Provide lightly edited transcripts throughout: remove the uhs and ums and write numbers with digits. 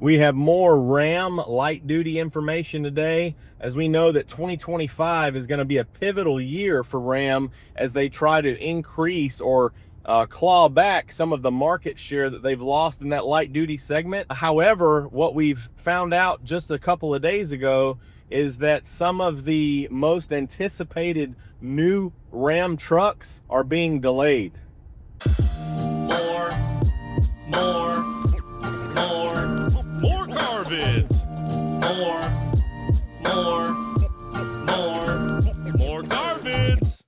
We have more RAM light duty information today, as we know that 2025 is going to be a pivotal year for RAM as they try to increase or claw back some of the market share that they've lost in that light duty segment. However, what we've found out just a couple of days ago is that some of the most anticipated new RAM trucks are being delayed. More car vids. More car vids.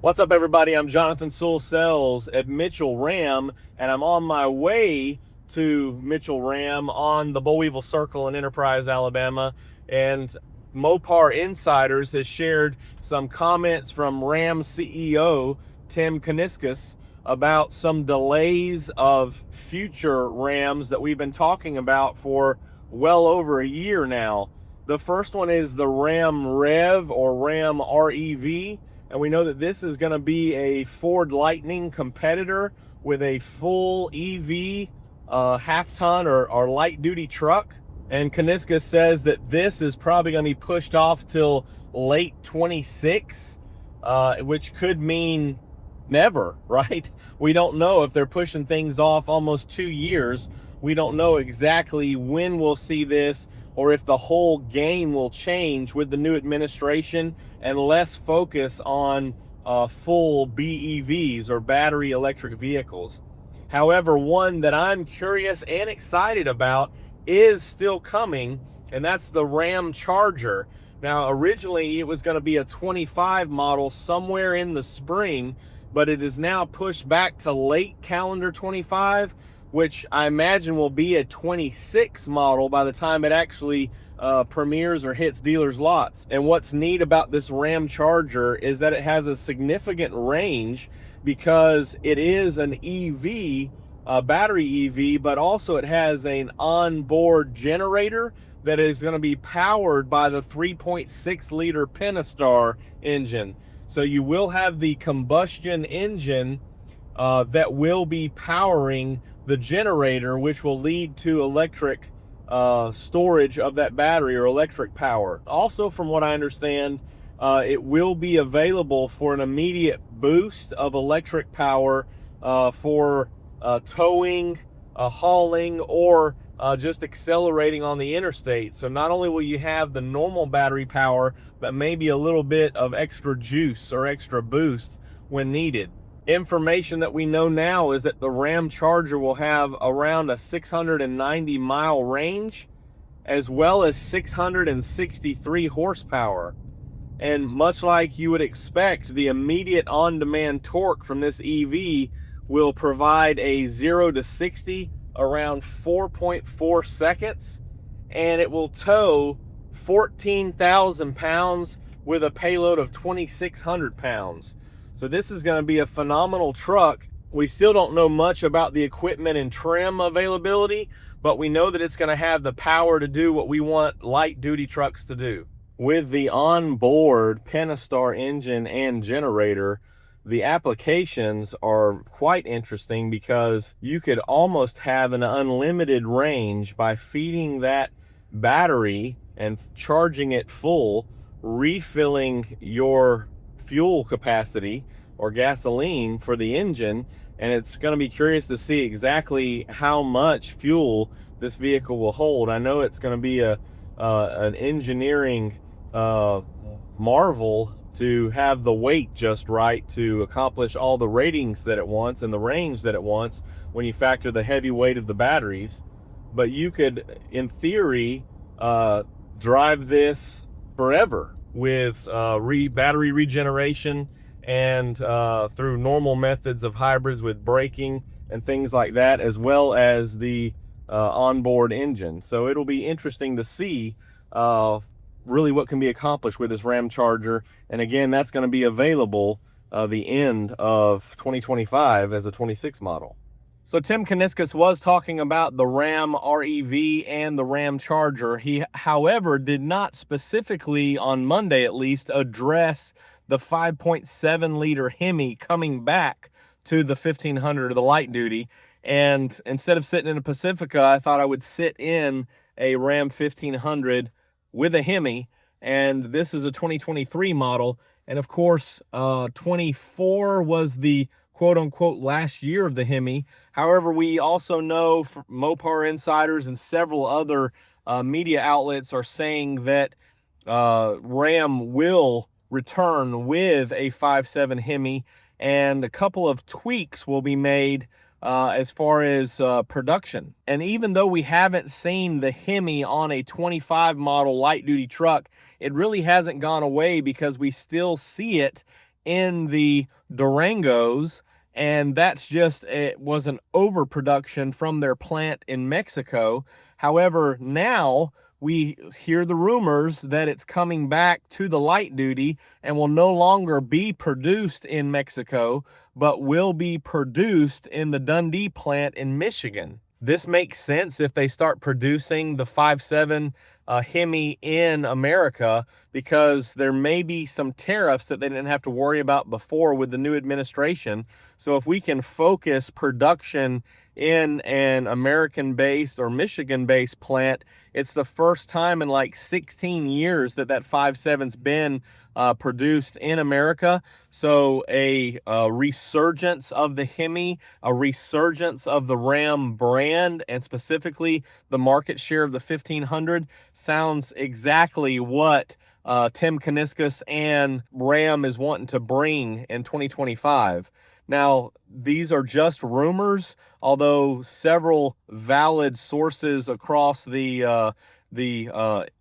What's up, everybody? I'm Jonathan Sewell Sells at Mitchell Ram, and I'm on my way to Mitchell Ram on the Bollweevil Circle in Enterprise, Alabama. And Mopar Insiders has shared some comments from Ram CEO Tim Kuniskis about some delays of future Rams that we've been talking about for well over a year now. The first one is the RAM REV or RAM REV, and we know that this is going to be a Ford Lightning competitor with a full EV half-ton or light-duty truck. And Kuniskis says that this is probably going to be pushed off till late 26, which could mean never, right? We don't know if they're pushing things off almost 2 years. We don't know exactly when we'll see this, or if the whole game will change with the new administration and less focus on full BEVs or battery electric vehicles. However, one that I'm curious and excited about is still coming, and that's the Ramcharger. Now, originally it was going to be a 25 model somewhere in the spring, but it is now pushed back to late calendar 25, which I imagine will be a 26 model by the time it actually premieres or hits dealers' lots. And what's neat about this Ramcharger is that it has a significant range because it is an EV, battery EV, but also it has an onboard generator that is going to be powered by the 3.6 liter Pentastar engine. So you will have the combustion engine that will be powering the generator, which will lead to electric storage of that battery or electric power. Also, from what I understand, it will be available for an immediate boost of electric power for towing, hauling, or just accelerating on the interstate. So not only will you have the normal battery power, but maybe a little bit of extra juice or extra boost when needed. Information that we know now is that the Ramcharger will have around a 690 mile range, as well as 663 horsepower. And much like you would expect, the immediate on-demand torque from this EV will provide a 0 to 60 around 4.4 seconds, and it will tow 14,000 pounds with a payload of 2,600 pounds. So this is going to be a phenomenal truck. We still don't know much about the equipment and trim availability, but we know that it's going to have the power to do what we want light duty trucks to do. With the onboard Pentastar engine and generator, the applications are quite interesting because you could almost have an unlimited range by feeding that battery and charging it full, refilling your fuel capacity or gasoline for the engine, and it's going to be curious to see exactly how much fuel this vehicle will hold. I know it's going to be an engineering marvel to have the weight just right to accomplish all the ratings that it wants and the range that it wants when you factor the heavy weight of the batteries. But you could, in theory, drive this forever with battery regeneration and through normal methods of hybrids with braking and things like that, as well as the onboard engine. So it'll be interesting to see really what can be accomplished with this Ramcharger. And again, that's going to be available the end of 2025 as a 26 model. So Tim Kuniskis was talking about the RAM REV and the Ramcharger. He, however, did not specifically, on Monday at least, address the 5.7 liter Hemi coming back to the 1500 or the light duty. And instead of sitting in a Pacifica, I thought I would sit in a Ram 1500 with a Hemi. And this is a 2023 model. And of course, 24 was the quote-unquote last year of the Hemi. However, we also know from Mopar insiders and several other media outlets are saying that Ram will return with a 5.7 Hemi, and a couple of tweaks will be made as far as production. And even though we haven't seen the Hemi on a 25 model light duty truck, it really hasn't gone away, because we still see it in the Durangos, and that's just, it was an overproduction from their plant in Mexico. However, now we hear the rumors that it's coming back to the light duty and will no longer be produced in Mexico, but will be produced in the Dundee plant in Michigan. This makes sense if they start producing the 5.7 Hemi in America, because there may be some tariffs that they didn't have to worry about before with the new administration. So if we can focus production in an American-based or Michigan-based plant, it's the first time in like 16 years that that 5.7's been produced in America. So a resurgence of the Hemi, a resurgence of the Ram brand, and specifically the market share of the 1500 sounds exactly what Tim Kuniskis and Ram is wanting to bring in 2025. Now, these are just rumors, although several valid sources across the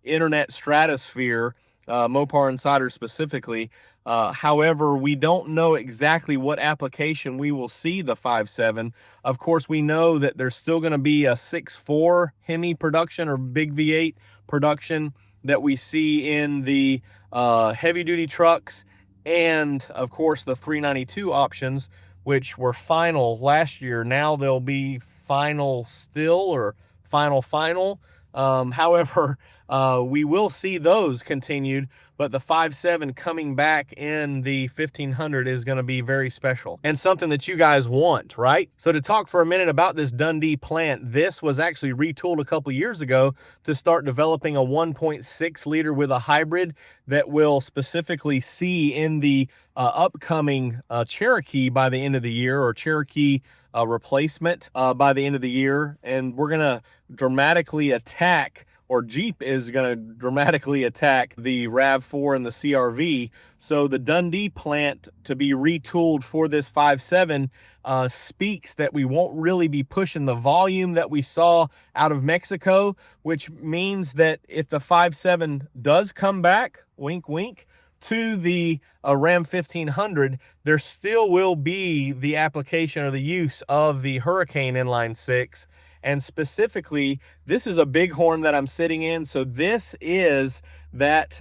internet stratosphere, Mopar Insider specifically. However, we don't know exactly what application we will see the 5.7. Of course, we know that there's still going to be a 6.4 Hemi production, or big V8 production, that we see in the heavy-duty trucks, and of course the 392 options, which were final last year. Now they'll be final still, or final. However, we will see those continued, but the 5.7 coming back in the 1500 is going to be very special and something that you guys want, right? So to talk for a minute about this Dundee plant, this was actually retooled a couple years ago to start developing a 1.6 liter with a hybrid that will specifically see in the upcoming Cherokee by the end of the year, or Cherokee replacement by the end of the year. And we're going to dramatically attack, or Jeep is going to dramatically attack, the RAV4 and the CRV. So the Dundee plant to be retooled for this 5.7 speaks that we won't really be pushing the volume that we saw out of Mexico, which means that if the 5.7 does come back, wink, wink, to the Ram 1500, there still will be the application or the use of the Hurricane inline six. And specifically, this is a bighorn that I'm sitting in. So this is that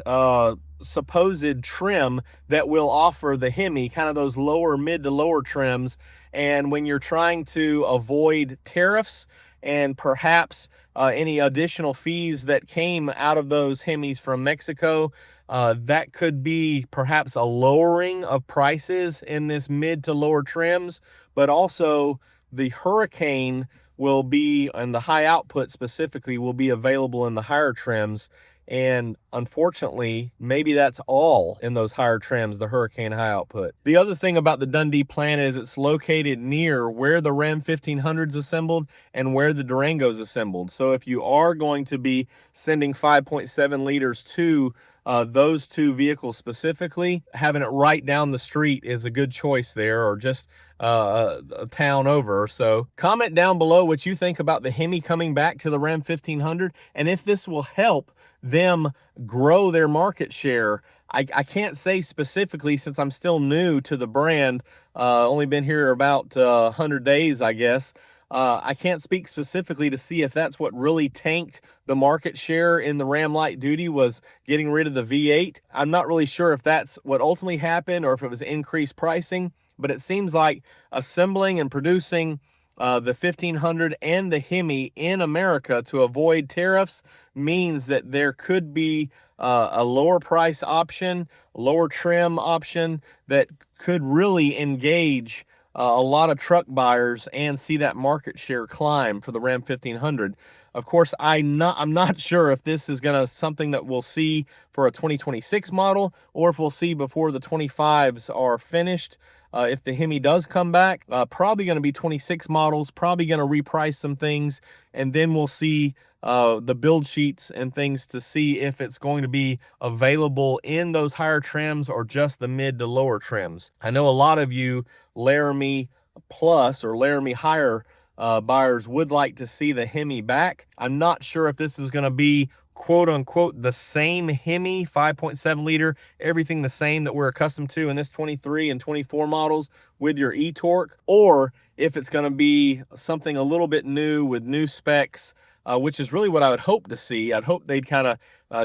supposed trim that will offer the Hemi, kind of those lower, mid to lower trims. And when you're trying to avoid tariffs and perhaps any additional fees that came out of those Hemis from Mexico, that could be perhaps a lowering of prices in this mid to lower trims. But also the Hurricane will be, and the high output specifically, will be available in the higher trims. And unfortunately, maybe that's all in those higher trims, the Hurricane high output. The other thing about the Dundee plant is it's located near where the Ram 1500's assembled and where the Durango's assembled. So if you are going to be sending 5.7 liters to those two vehicles specifically, having it right down the street is a good choice there, or just a town over. So comment down below what you think about the Hemi coming back to the Ram 1500, and if this will help them grow their market share. I can't say specifically, since I'm still new to the brand, only been here about 100 days, I guess. I can't speak specifically to see if that's what really tanked the market share in the Ram light duty, was getting rid of the V8. I'm not really sure if that's what ultimately happened, or if it was increased pricing, but it seems like assembling and producing the 1500 and the Hemi in America to avoid tariffs means that there could be a lower price option, lower trim option that could really engage a lot of truck buyers and see that market share climb for the Ram 1500. Of course, I'm not sure if this is gonna something that we'll see for a 2026 model, or if we'll see before the 25s are finished. If the Hemi does come back, probably going to be 26 models, probably going to reprice some things, and then we'll see the build sheets and things to see if it's going to be available in those higher trims or just the mid to lower trims. I know a lot of you Laramie Plus or Laramie Higher buyers would like to see the Hemi back. I'm not sure if this is going to be quote unquote the same Hemi 5.7 liter, everything the same that we're accustomed to in this 23 and 24 models with your e-torque, or if it's going to be something a little bit new with new specs, which is really what I would hope to see. I'd hope they'd kind of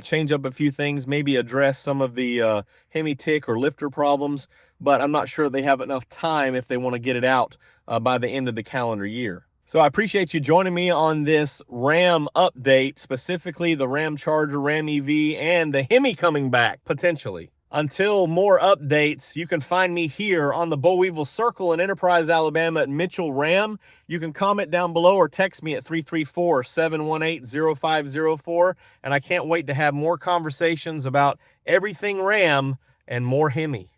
change up a few things, maybe address some of the Hemi tick or lifter problems, but I'm not sure they have enough time if they want to get it out by the end of the calendar year. So I appreciate you joining me on this Ram update, specifically the Ramcharger, RAM EV, and the Hemi coming back, potentially. Until more updates, you can find me here on the Boll Weevil Circle in Enterprise, Alabama at Mitchell Ram. You can comment down below or text me at 334-718-0504. And I can't wait to have more conversations about everything Ram and more Hemi.